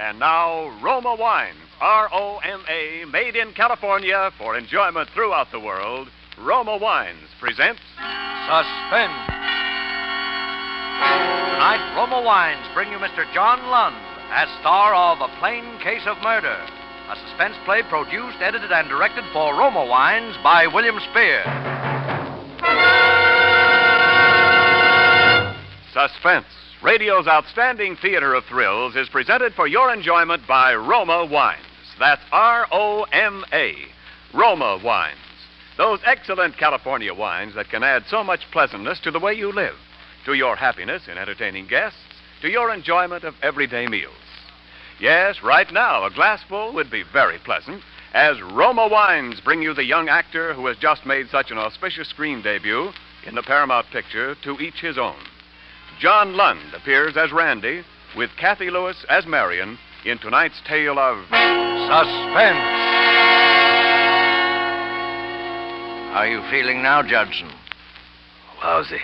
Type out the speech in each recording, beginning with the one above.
And now, Roma Wines, R-O-M-A, made in California for enjoyment throughout the world. Roma Wines presents Suspense. Tonight, Roma Wines bring you Mr. John Lund as star of A Plain Case of Murder, a suspense play produced, edited, and directed for Roma Wines by William Spear. Suspense, radio's outstanding theater of thrills, is presented for your enjoyment by Roma Wines. That's R-O-M-A, Roma Wines. Those excellent California wines that can add so much pleasantness to the way you live, to your happiness in entertaining guests, to your enjoyment of everyday meals. Yes, right now, a glassful would be very pleasant, as Roma Wines bring you the young actor who has just made such an auspicious screen debut in the Paramount picture, To Each His Own. John Lund appears as Randy, with Kathy Lewis as Marion, in tonight's tale of Suspense. How are you feeling now, Judson? Lousy.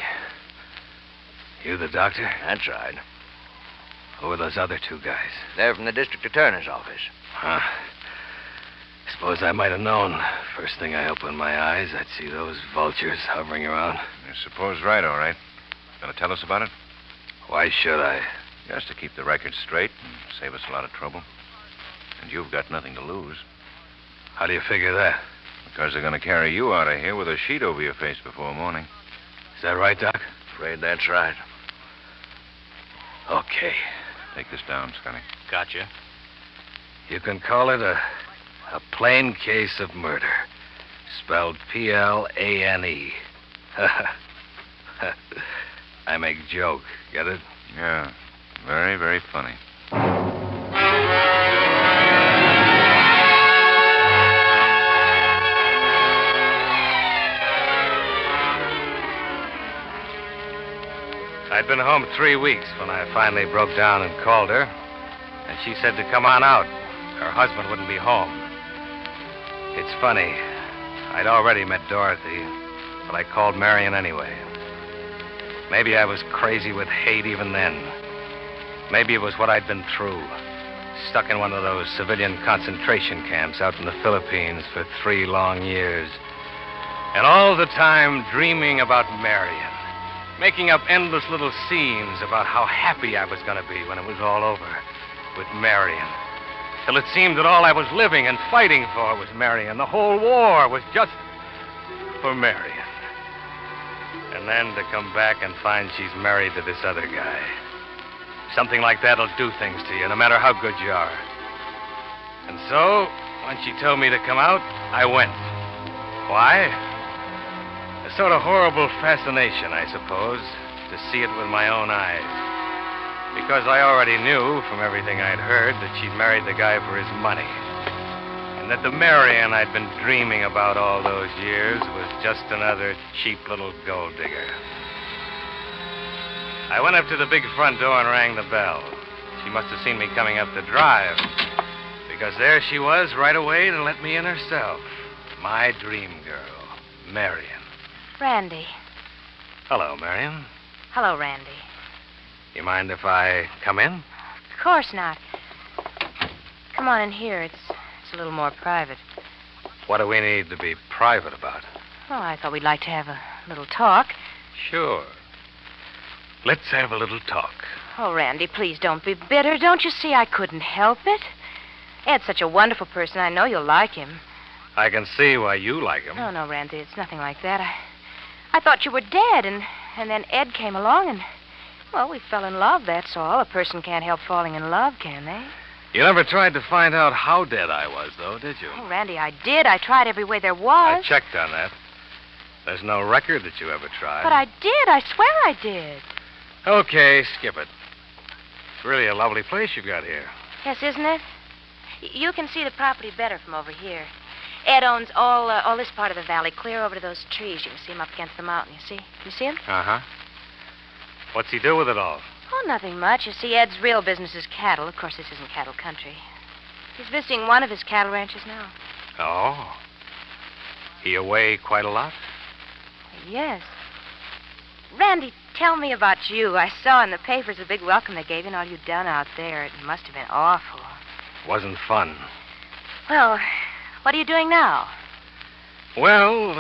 You the doctor? That's right. Who are those other two guys? They're from the district attorney's office. Huh. Suppose I might have known. First thing I opened my eyes, I'd see those vultures hovering around. I suppose right, all right. Gonna tell us about it? Why should I? Just to keep the record straight and save us a lot of trouble. And you've got nothing to lose. How do you figure that? Because they're gonna carry you out of here with a sheet over your face before morning. Is that right, Doc? Afraid that's right. Okay. Take this down, Scotty. Gotcha. You can call it a plain case of murder. Spelled P-L-A-N-E. I make joke. Get it? Yeah. Very, very funny. I'd been home 3 weeks when I finally broke down and called her. And she said to come on out. Her husband wouldn't be home. It's funny. I'd already met Dorothy, but I called Marion anyway. Maybe I was crazy with hate even then. Maybe it was what I'd been through. Stuck in one of those civilian concentration camps out in the Philippines for 3 long years. And all the time dreaming about Marion. Making up endless little scenes about how happy I was going to be when it was all over with Marion. Till it seemed that all I was living and fighting for was Marion. The whole war was just for Marion. And then to come back and find she's married to this other guy. Something like that'll do things to you, no matter how good you are. And so, when she told me to come out, I went. Why? A sort of horrible fascination, I suppose, to see it with my own eyes. Because I already knew from everything I'd heard that she'd married the guy for his money. And that the Marion I'd been dreaming about all those years was just another cheap little gold digger. I went up to the big front door and rang the bell. She must have seen me coming up the drive, because there she was right away to let me in herself. My dream girl, Marion. Randy. Hello, Marion. Hello, Randy. You mind if I come in? Of course not. Come on in here. It's a little more private. What do we need to be private about? Oh, I thought we'd like to have a little talk. Sure. Let's have a little talk. Oh, Randy, please don't be bitter. Don't you see I couldn't help it? Ed's such a wonderful person. I know you'll like him. I can see why you like him. No, Randy, it's nothing like that. I thought you were dead, and then Ed came along, and, well, we fell in love, that's all. A person can't help falling in love, can they? You never tried to find out how dead I was, though, did you? Oh, Randy, I did. I tried every way there was. I checked on that. There's no record that you ever tried. But I did. I swear I did. Okay, skip it. It's really a lovely place you've got here. Yes, isn't it? You can see the property better from over here. Ed owns all this part of the valley, clear over to those trees. You can see him up against the mountain, you see? You see him? Uh-huh. What's he do with it all? Oh, nothing much. You see, Ed's real business is cattle. Of course, this isn't cattle country. He's visiting one of his cattle ranches now. Oh. He away quite a lot? Yes. Randy, Tell me about you. I saw in the papers the big welcome they gave you and all you'd done out there. It must have been awful. Wasn't fun. Well, what are you doing now? Well,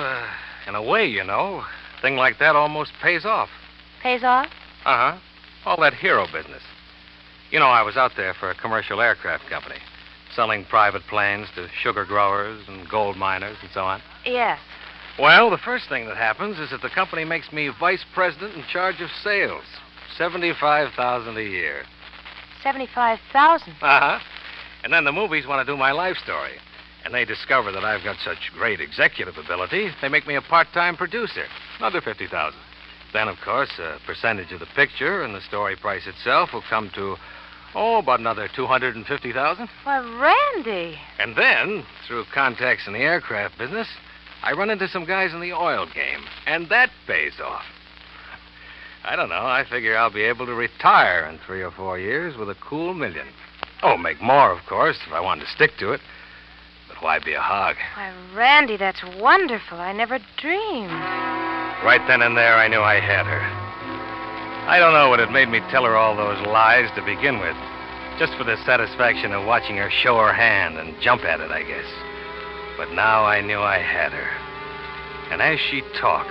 in a way, you know, a thing like that almost pays off. Pays off? Uh-huh. All that hero business. You know, I was out there for a commercial aircraft company, selling private planes to sugar growers and gold miners and so on. Yes. Well, the first thing that happens is that the company makes me vice president in charge of sales. $75,000 a year. $75,000? Uh-huh. And then the movies want to do my life story. And they discover that I've got such great executive ability, they make me a part-time producer. Another $50,000. Then, of course, a percentage of the picture and the story price itself will come to, about another $250,000. Why, Randy. And then, through contacts in the aircraft business, I run into some guys in the oil game, and that pays off. I don't know. I figure I'll be able to retire in 3 or 4 years with a cool $1 million. Oh, make more, of course, if I wanted to stick to it. But why be a hog? Why, Randy, that's wonderful. I never dreamed. Right then and there, I knew I had her. I don't know what had made me tell her all those lies to begin with. Just for the satisfaction of watching her show her hand and jump at it, I guess. But now I knew I had her. And as she talked,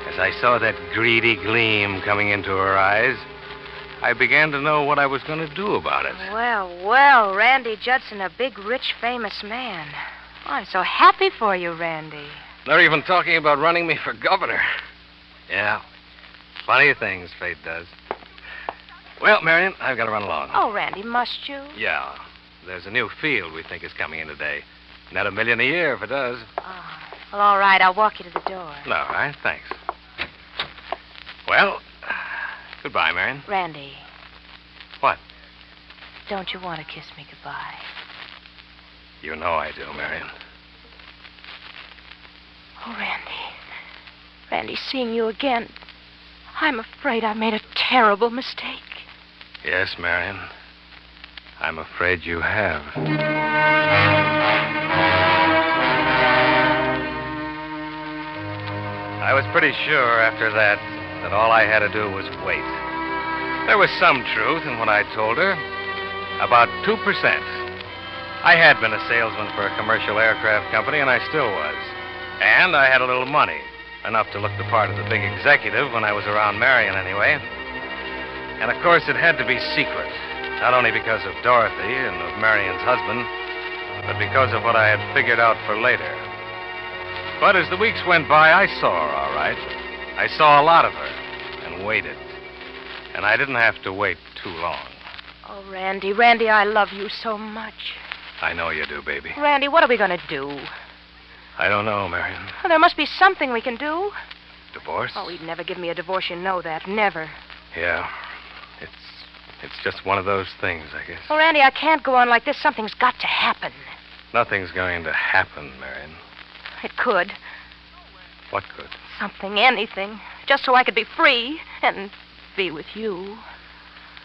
as I saw that greedy gleam coming into her eyes, I began to know what I was going to do about it. Well, Randy Judson, a big, rich, famous man. Oh, I'm so happy for you, Randy. They're even talking about running me for governor. Yeah. Funny things fate does. Well, Marion, I've got to run along. Oh, Randy, must you? Yeah. There's a new field we think is coming in today. Net $1 million a year if it does. Oh, well, all right. I'll walk you to the door. All right, thanks. Well, goodbye, Marion. Randy. What? Don't you want to kiss me goodbye? You know I do, Marion. Oh, Randy. Randy, seeing you again, I'm afraid I made a terrible mistake. Yes, Marion. I'm afraid you have. I was pretty sure after that all I had to do was wait. There was some truth in what I told her. About 2%. I had been a salesman for a commercial aircraft company, and I still was. And I had a little money, enough to look the part of the big executive when I was around Marion anyway. And, of course, it had to be secret, not only because of Dorothy and of Marion's husband, but because of what I had figured out for later. But as the weeks went by, I saw her, all right. I saw a lot of her and waited. And I didn't have to wait too long. Oh, Randy, I love you so much. I know you do, baby. Randy, what are we going to do? I don't know, Marion. Well, there must be something we can do. Divorce? Oh, he'd never give me a divorce, you know that. Never. Yeah. It's just one of those things, I guess. Well, Randy, I can't go on like this. Something's got to happen. Nothing's going to happen, Marion. It could. What could? Something, anything. Just so I could be free and be with you.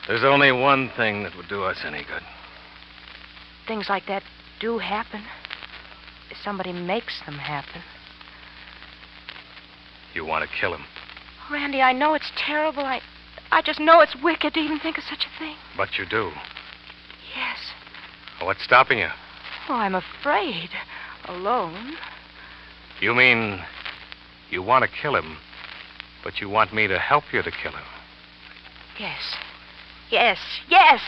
There's only one thing that would do us any good. Things like that do happen. If somebody makes them happen. You want to kill him. Randy, I know it's terrible. I just know it's wicked to even think of such a thing. But you do. Yes. What's stopping you? Oh, I'm afraid. Alone. You mean you want to kill him, but you want me to help you to kill him? Yes. Yes. Yes!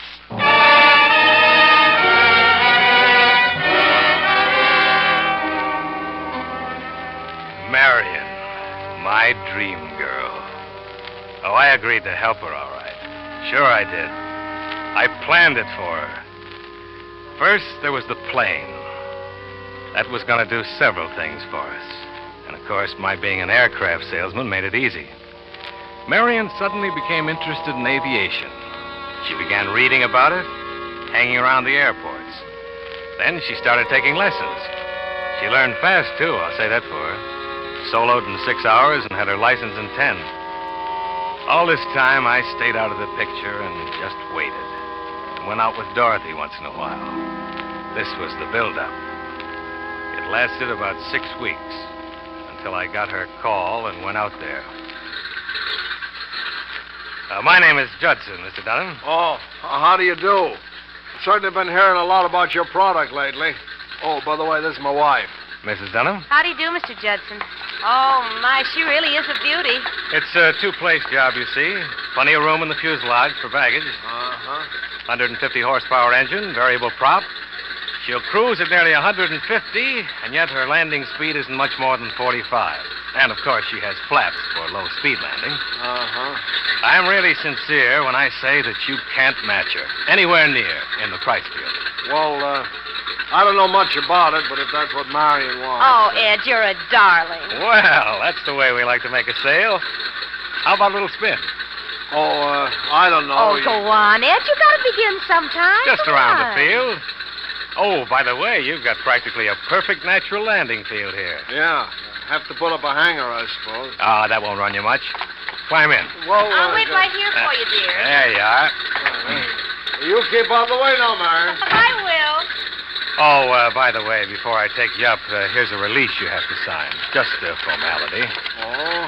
Marion, my dream girl. Oh, I agreed to help her, all right. Sure I did. I planned it for her. First, there was the plane. That was going to do several things for us. And, of course, my being an aircraft salesman made it easy. Marion suddenly became interested in aviation. She began reading about it, hanging around the airports. Then she started taking lessons. She learned fast, too, I'll say that for her. Soloed in 6 hours and had her license in 10. All this time, I stayed out of the picture and just waited. And went out with Dorothy once in a while. This was the build-up. It lasted about 6 weeks until I got her call and went out there. My name is Judson, Mr. Dunham. Oh, how do you do? I've certainly been hearing a lot about your product lately. Oh, by the way, this is my wife. Mrs. Dunham? How do you do, Mr. Judson? Oh, my, she really is a beauty. It's a two-place job, you see. Plenty of room in the fuselage for baggage. Uh-huh. 150 horsepower engine, variable prop. She'll cruise at nearly 150, and yet her landing speed isn't much more than 45. And, of course, she has flaps for low-speed landing. Uh-huh. I'm really sincere when I say that you can't match her anywhere near in the price field. Well, I don't know much about it, but if that's what Marion wants... Oh, Ed, you're a darling. Well, that's the way we like to make a sale. How about a little spin? Oh, I don't know. Oh, go on, Ed. You gotta begin sometime. Just Come around on. the field. Oh, by the way, you've got practically a perfect natural landing field here. Yeah. Have to put up a hangar, I suppose. Ah, that won't run you much. Climb in. Well, I'll wait right here for you, dear. There you are. You keep out of the way now, Marion. I will. Oh, by the way, before I take you up, here's a release you have to sign. Just a formality. Oh.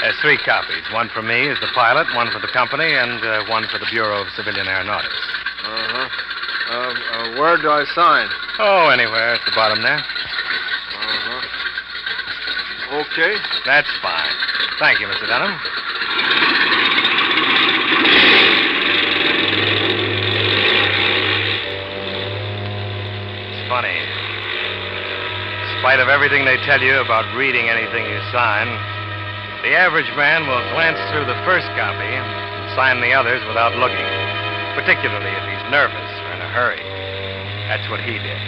There's 3 copies. One for me as the pilot, one for the company, and one for the Bureau of Civilian Aeronautics. Uh-huh. Where do I sign? Oh, anywhere at the bottom there. Uh-huh. Okay. That's fine. Thank you, Mr. Dunham. It's funny. In spite of everything they tell you about reading anything you sign, the average man will glance through the first copy and sign the others without looking, particularly if he's nervous or in a hurry. That's what he did.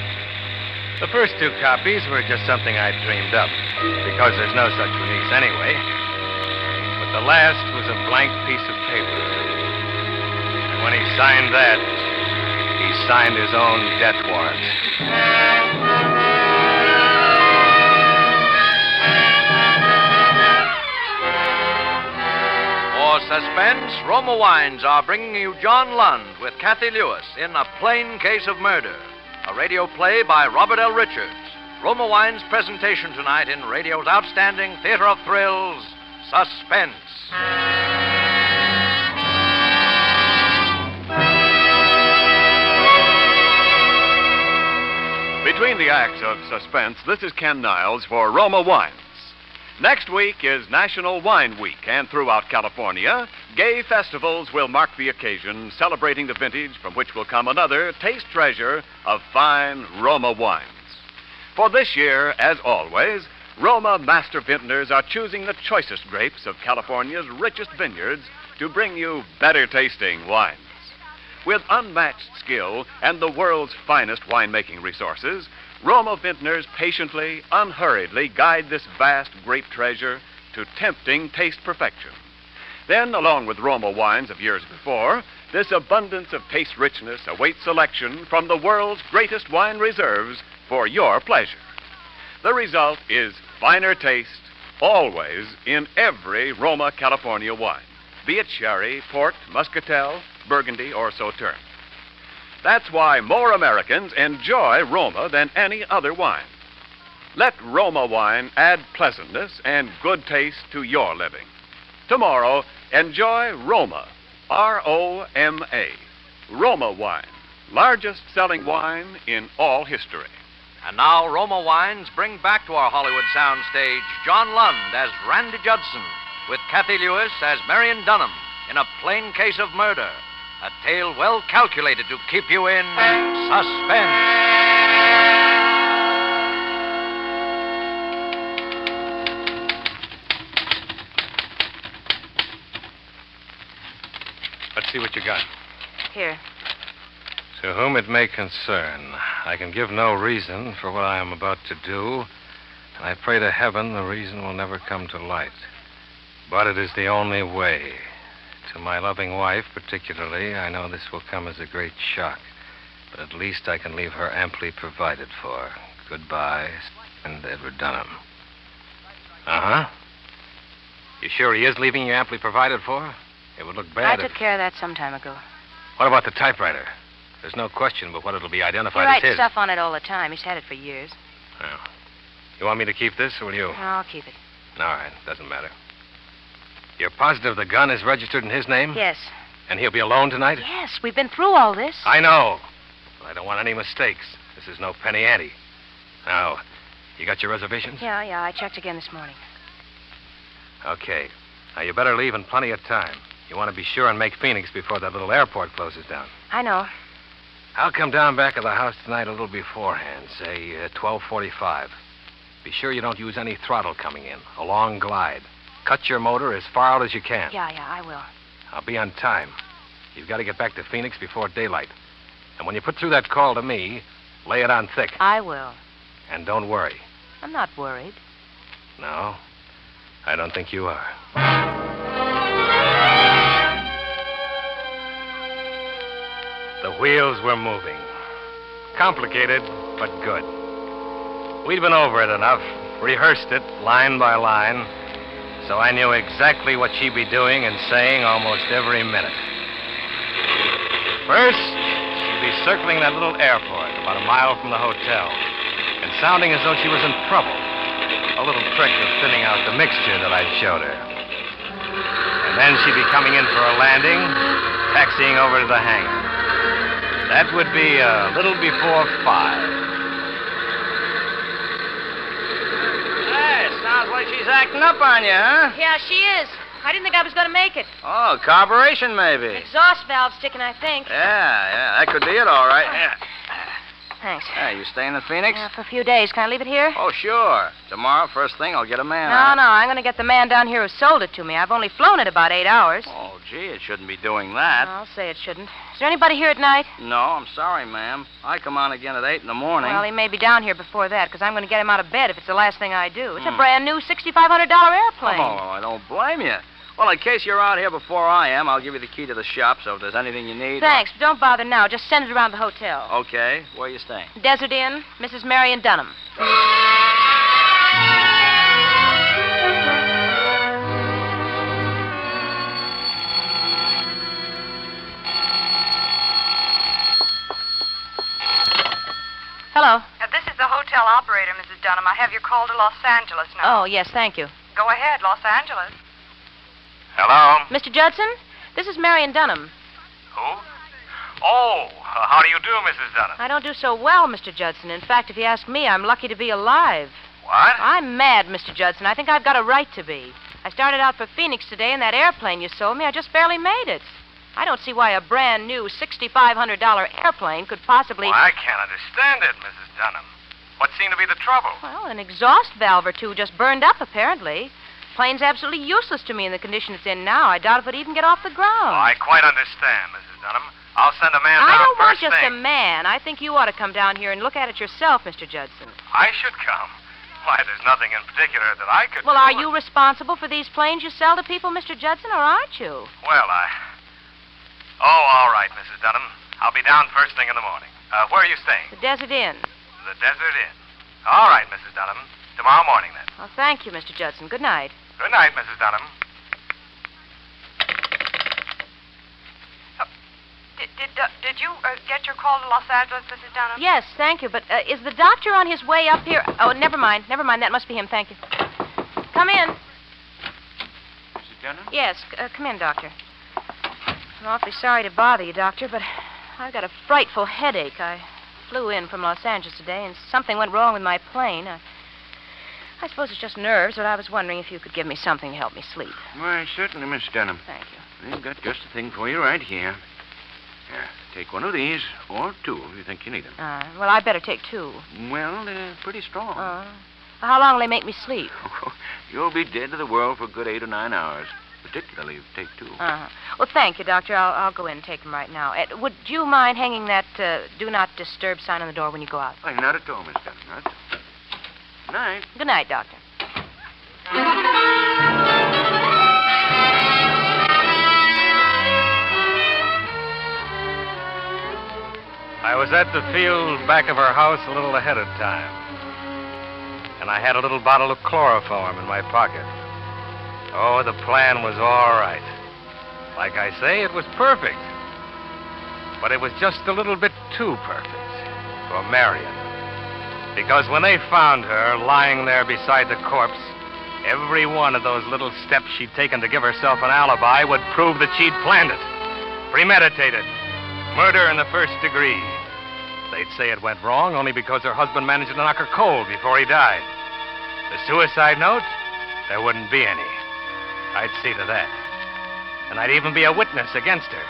The first 2 copies were just something I dreamed up, because there's no such release anyway. But the last was a blank piece of paper. And when he signed that, he signed his own death warrant. For Suspense, Roma Wines are bringing you John Lund with Kathy Lewis in A Plain Case of Murder, a radio play by Robert L. Richards. Roma Wines' presentation tonight in radio's outstanding theater of thrills, Suspense. Between the acts of Suspense, this is Ken Niles for Roma Wines. Next week is National Wine Week, and throughout California, gay festivals will mark the occasion, celebrating the vintage from which will come another taste treasure of fine Roma wines. For this year, as always, Roma master vintners are choosing the choicest grapes of California's richest vineyards to bring you better tasting wines. With unmatched skill and the world's finest winemaking resources, Roma vintners patiently, unhurriedly guide this vast grape treasure to tempting taste perfection. Then, along with Roma wines of years before, this abundance of taste richness awaits selection from the world's greatest wine reserves for your pleasure. The result is finer taste, always in every Roma California wine, be it sherry, port, muscatel, burgundy, or sauterne. That's why more Americans enjoy Roma than any other wine. Let Roma wine add pleasantness and good taste to your living. Tomorrow, enjoy Roma, R-O-M-A, Roma wine, largest selling wine in all history. And now Roma Wines bring back to our Hollywood soundstage John Lund as Randy Judson, with Kathy Lewis as Marion Dunham in A Plain Case of Murder, a tale well calculated to keep you in suspense. Let's see what you got. Here. To whom it may concern, I can give no reason for what I am about to do, and I pray to heaven the reason will never come to light. But it is the only way. To my loving wife, particularly, I know this will come as a great shock, but at least I can leave her amply provided for. Goodbye, and Edward Dunham. Uh-huh. You sure he is leaving you amply provided for? It would look bad I took care of that some time ago. What about the typewriter? There's no question but what it'll be He identified as writes his. stuff on it all the time. He's had it for years. Oh. You want me to keep this, or will you? No, I'll keep it. All right, doesn't matter. You're positive the gun is registered in his name? Yes. And he'll be alone tonight? Yes, we've been through all this. I know. But I don't want any mistakes. This is no penny ante. Now, you got your reservations? Yeah, I checked again this morning. Okay. Now, you better leave in plenty of time. You want to be sure and make Phoenix before that little airport closes down. I know. I'll come down back of the house tonight a little beforehand, say 12:45. Be sure you don't use any throttle coming in. A long glide. Cut your motor as far out as you can. Yeah, I will. I'll be on time. You've got to get back to Phoenix before daylight. And when you put through that call to me, lay it on thick. I will. And don't worry. I'm not worried. No, I don't think you are. The wheels were moving. Complicated, but good. We'd been over it enough, rehearsed it line by line, so I knew exactly what she'd be doing and saying almost every minute. First, she'd be circling that little airport about a mile from the hotel and sounding as though she was in trouble. A little trick of thinning out the mixture that I'd showed her. And then she'd be coming in for a landing, taxiing over to the hangar. That would be a little before 5. Sounds like she's acting up on you, huh? Yeah, she is. I didn't think I was going to make it. Oh, carburation, maybe. Exhaust valve sticking, I think. Yeah, that could be it, all right. Yeah. Thanks. Hey, you staying in Phoenix? Yeah, for a few days. Can I leave it here? Oh, sure. Tomorrow, first thing, I'll get a man. No, I'm going to get the man down here who sold it to me. I've only flown it about 8 hours. Oh, gee, it shouldn't be doing that. I'll say it shouldn't. Is there anybody here at night? No, I'm sorry, ma'am. I come on again at 8 in the morning. Well, he may be down here before that, because I'm going to get him out of bed if it's the last thing I do. It's a brand new $6,500 airplane. Oh, I don't blame you. Well, in case you're out here before I am, I'll give you the key to the shop, so if there's anything you need... Thanks, but don't bother now. Just send it around the hotel. Okay. Where are you staying? Desert Inn, Mrs. Marion Dunham. Hello. This is the hotel operator, Mrs. Dunham. I have your call to Los Angeles now. Oh, yes, thank you. Go ahead, Los Angeles. Hello? Mr. Judson, this is Marion Dunham. Who? Oh, how do you do, Mrs. Dunham? I don't do so well, Mr. Judson. In fact, if you ask me, I'm lucky to be alive. What? I'm mad, Mr. Judson. I think I've got a right to be. I started out for Phoenix today in that airplane you sold me. I just barely made it. I don't see why a brand new $6,500 airplane could possibly... Well, I can't understand it, Mrs. Dunham. What seemed to be the trouble? Well, an exhaust valve or two just burned up, apparently. Plane's absolutely useless to me in the condition it's in now. I doubt if it'd even get off the ground. Oh, I quite understand, Mrs. Dunham. I'll send a man down I don't want first just thing. a man. I think you ought to come down here and look at it yourself, Mr. Judson. I should come. Why, there's nothing in particular that I could Well, do. are you responsible for these planes you sell to people, Mr. Judson, or aren't you? Well, Oh, all right, Mrs. Dunham. I'll be down first thing in the morning. Where are you staying? The Desert Inn. The Desert Inn. All right, Mrs. Dunham. Tomorrow morning, then. Well, thank you, Mr. Judson. Good night. Good night, Mrs. Dunham. Did you get your call to Los Angeles, Mrs. Dunham? Yes, thank you, but is the doctor on his way up here? Oh, never mind. That must be him. Thank you. Come in. Mrs. Dunham? Yes, come in, Doctor. I'm awfully sorry to bother you, Doctor, but I've got a frightful headache. I flew in from Los Angeles today, and something went wrong with my plane. I suppose it's just nerves, but I was wondering if you could give me something to help me sleep. Why, certainly, Miss Dunham. Thank you. We've got just the thing for you right here. Here, take one of these, or two if you think you need them. Well, I better take two. Well, they're pretty strong. How long will they make me sleep? You'll be dead to the world for a good 8 or 9 hours. Particularly if you take two. Well, thank you, Doctor. I'll go in and take them right now. Would you mind hanging that do not disturb sign on the door when you go out? Why, not at all, Miss Dunham. Not at all. Good night. Good night, Doctor. I was at the field back of our house a little ahead of time. And I had a little bottle of chloroform in my pocket. Oh, the plan was all right. Like I say, it was perfect. But it was just a little bit too perfect for Marion. Because when they found her lying there beside the corpse, Every one of those little steps she'd taken to give herself an alibi would prove that she'd planned it. Premeditated. Murder in the first degree. They'd say it went wrong only because her husband managed to knock her cold before he died. The suicide note? There wouldn't be any. I'd see to that. And I'd even be a witness against her.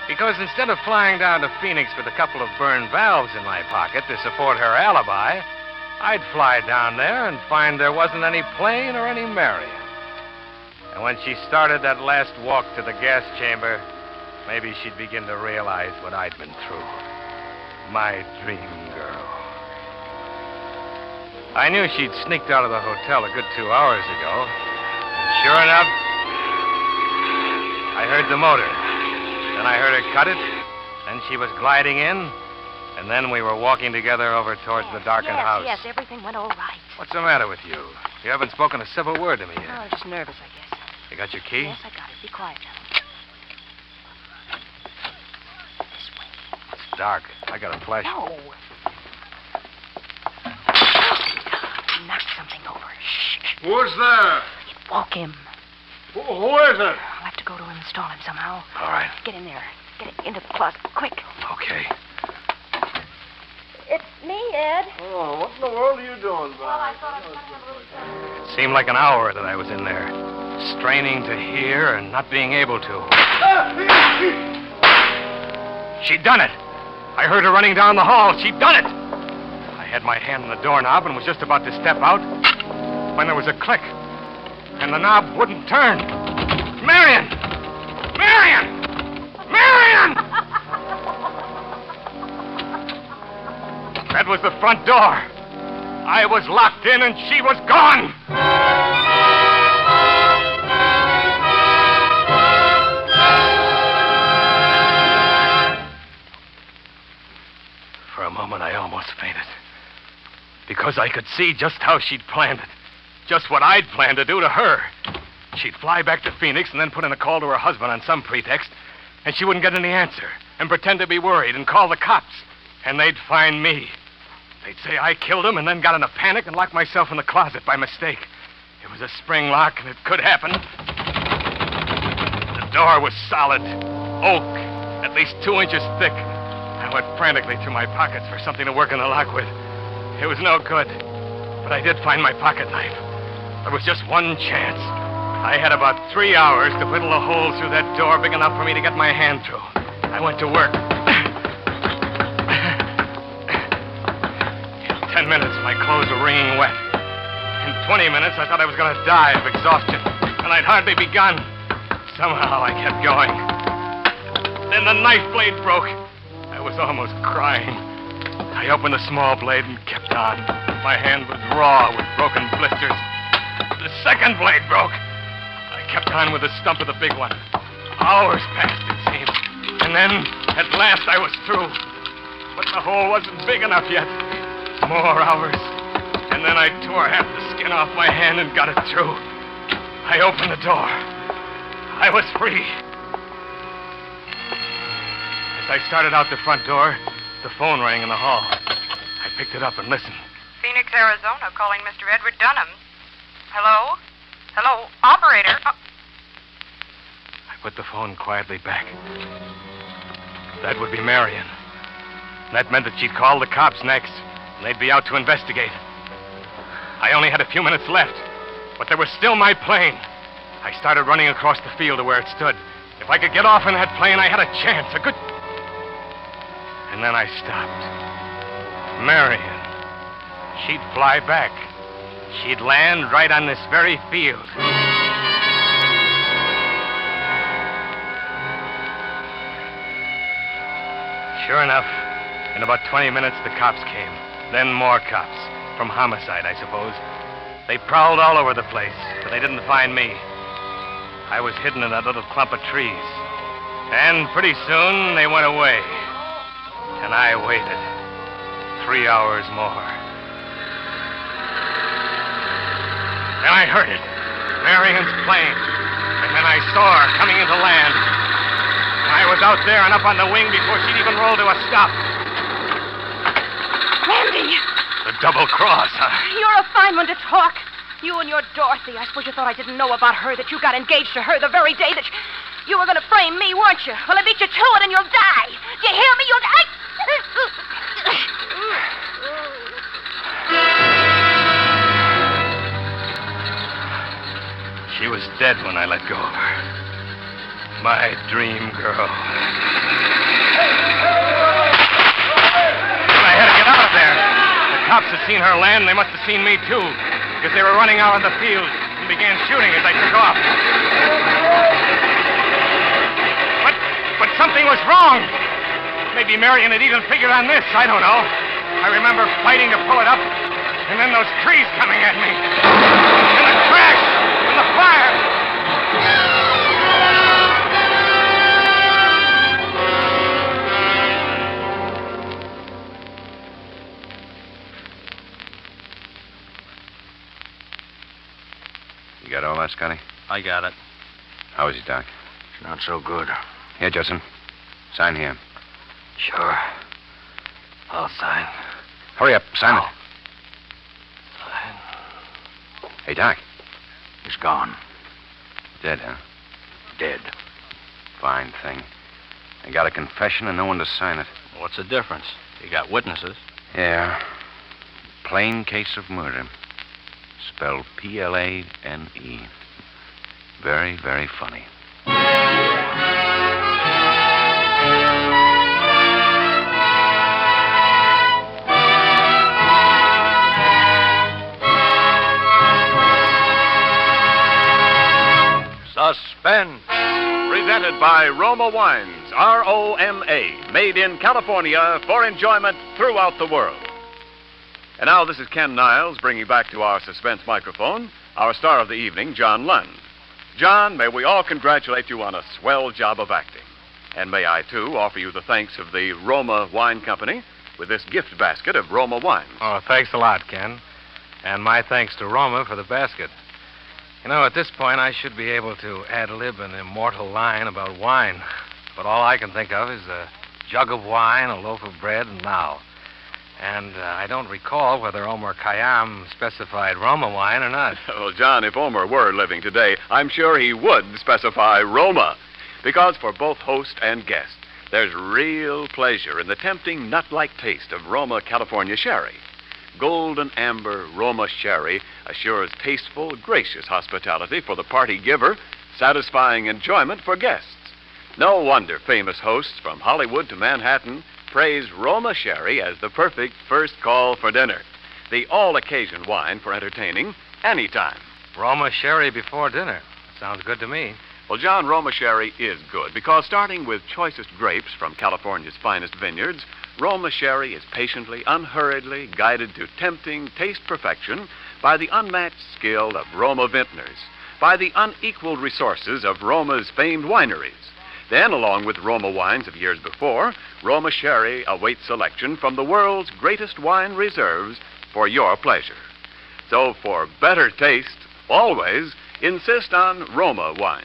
Because instead of flying down to Phoenix with a couple of burned valves in my pocket to support her alibi, I'd fly down there and find there wasn't any plane or any Marion. And when she started that last walk to the gas chamber, maybe she'd begin to realize what I'd been through. My dream girl. I knew she'd sneaked out of the hotel a good 2 hours ago. And sure enough, I heard the motor. Then I heard her cut it. Then she was gliding in. And then we were walking together over towards the darkened house. Yes, everything went all right. What's the matter with you? You haven't spoken a civil word to me yet. Oh, I'm just nervous, I guess. You got your key? Yes, I got it. Be quiet now. This way. It's dark. I got a flash. No. Knock something over. Shh. Who's there? It woke him. Who is it? I'll have to go to him and stall him somehow. All right. Get in there. Get into the closet. Quick. Okay. It's me, Ed. Oh, what in the world are you doing, Bob? Well, I thought I was It seemed like an hour that I was in there, straining to hear and not being able to. She'd done it. I heard her running down the hall. She'd done it. I had my hand on the doorknob and was just about to step out when there was a click, and the knob wouldn't turn. Marion! Marion! Marion! That was the front door. I was locked in and she was gone. For a moment, I almost fainted. Because I could see just how she'd planned it. Just what I'd planned to do to her. She'd fly back to Phoenix and then put in a call to her husband on some pretext, and she wouldn't get any answer, and pretend to be worried and call the cops. And they'd find me. They'd say I killed him and then got in a panic and locked myself in the closet by mistake. It was a spring lock, and it could happen. The door was solid. Oak, at least 2 inches thick. I went frantically through my pockets for something to work in the lock with. It was no good. But I did find my pocket knife. There was just one chance. I had about 3 hours to whittle a hole through that door big enough for me to get my hand through. I went to work. In 10 minutes, my clothes were wringing wet. In 20 minutes, I thought I was going to die of exhaustion, and I'd hardly begun. Somehow, I kept going. Then the knife blade broke. I was almost crying. I opened the small blade and kept on. My hand was raw with broken blisters. The second blade broke. I kept on with the stump of the big one. Hours passed, it seemed. And then, at last, I was through. But the hole wasn't big enough yet. More hours. And then I tore half the skin off my hand and got it through. I opened the door. I was free. As I started out the front door, the phone rang in the hall. I picked it up and listened. Phoenix, Arizona, calling Mr. Edward Dunham. Hello? Hello? Operator? I put the phone quietly back. That would be Marion. That meant that she'd call the cops next, and they'd be out to investigate. I only had a few minutes left, but there was still my plane. I started running across the field to where it stood. If I could get off in that plane, I had a chance, a good... And then I stopped. Marion. She'd fly back. She'd land right on this very field. Sure enough, in about 20 minutes, the cops came. Then more cops. From homicide, I suppose. They prowled all over the place, but they didn't find me. I was hidden in that little clump of trees. And pretty soon, they went away. And I waited. 3 hours more. Then I heard it. Marion's plane. And then I saw her coming into land. And I was out there and up on the wing before she'd even rolled to a stop. Randy! The double cross, huh? You're a fine one to talk. You and your Dorothy. I suppose you thought I didn't know about her, that you got engaged to her the very day that you were going to frame me, weren't you? Well, I beat you to it and you'll die. Do you hear me? You'll die. She was dead when I let go of her. My dream girl. I had to get out of there. The cops had seen her land, and they must have seen me, too, because they were running out on the field and began shooting as I took off. But something was wrong. Maybe Marion had even figured on this. I don't know. I remember fighting to pull it up, and then those trees coming at me. And the crash, and the fire. You got all that, Scotty? I got it. How is he, Doc? Not so good. Here, Judson. Sign here. Sure. I'll sign. Hurry up. Sign it. Sign. Hey, Doc. He's gone. Dead, huh? Dead. Fine thing. I got a confession and no one to sign it. What's the difference? You got witnesses. Yeah. Plain case of murder. Spelled Plane. Very, very funny. Suspense. Presented by Roma Wines, Roma, made in California for enjoyment throughout the world. And now this is Ken Niles bringing back to our suspense microphone our star of the evening, John Lund. John, may we all congratulate you on a swell job of acting. And may I, too, offer you the thanks of the Roma Wine Company with this gift basket of Roma wines. Oh, thanks a lot, Ken. And my thanks to Roma for the basket. You know, at this point, I should be able to ad-lib an immortal line about wine. But all I can think of is a jug of wine, a loaf of bread, and now. And I don't recall whether Omar Khayyam specified Roma wine or not. Well, John, if Omar were living today, I'm sure he would specify Roma. Because for both host and guest, there's real pleasure in the tempting nut-like taste of Roma California sherry. Golden amber Roma sherry assures tasteful, gracious hospitality for the party giver, satisfying enjoyment for guests. No wonder famous hosts from Hollywood to Manhattan praise Roma sherry as the perfect first call for dinner. The all-occasion wine for entertaining anytime. Roma sherry before dinner. Sounds good to me. Well, John, Roma sherry is good because starting with choicest grapes from California's finest vineyards, Roma sherry is patiently, unhurriedly guided to tempting taste perfection by the unmatched skill of Roma vintners, by the unequaled resources of Roma's famed wineries. Then, along with Roma wines of years before, Roma sherry awaits selection from the world's greatest wine reserves for your pleasure. So, for better taste, always insist on Roma wines.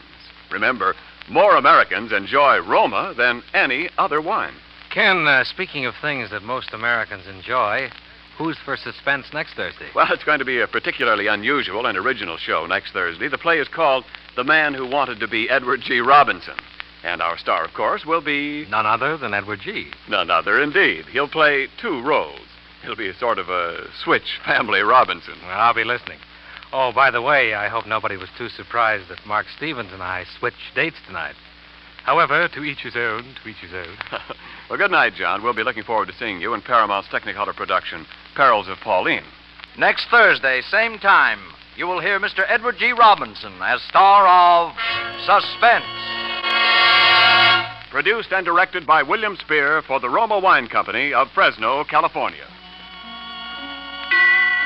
Remember, more Americans enjoy Roma than any other wine. Ken, speaking of things that most Americans enjoy, who's for Suspense next Thursday? Well, it's going to be a particularly unusual and original show next Thursday. The play is called The Man Who Wanted to Be Edward G. Robinson. And our star, of course, will be... None other than Edward G. None other, indeed. He'll play two roles. He'll be a sort of a switch family Robinson. Well, I'll be listening. Oh, by the way, I hope nobody was too surprised that Mark Stevens and I switched dates tonight. However, to each his own, to each his own. Well, good night, John. We'll be looking forward to seeing you in Paramount's Technicolor production, Perils of Pauline. Next Thursday, same time, you will hear Mr. Edward G. Robinson as star of Suspense. Produced and directed by William Spear for the Roma Wine Company of Fresno, California.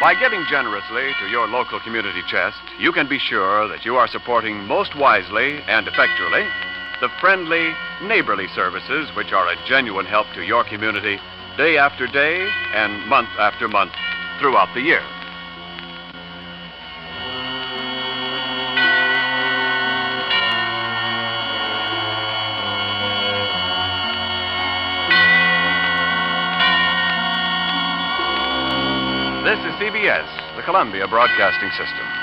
By giving generously to your local community chest, you can be sure that you are supporting most wisely and effectually the friendly, neighborly services which are a genuine help to your community day after day and month after month throughout the year. This is CBS, the Columbia Broadcasting System.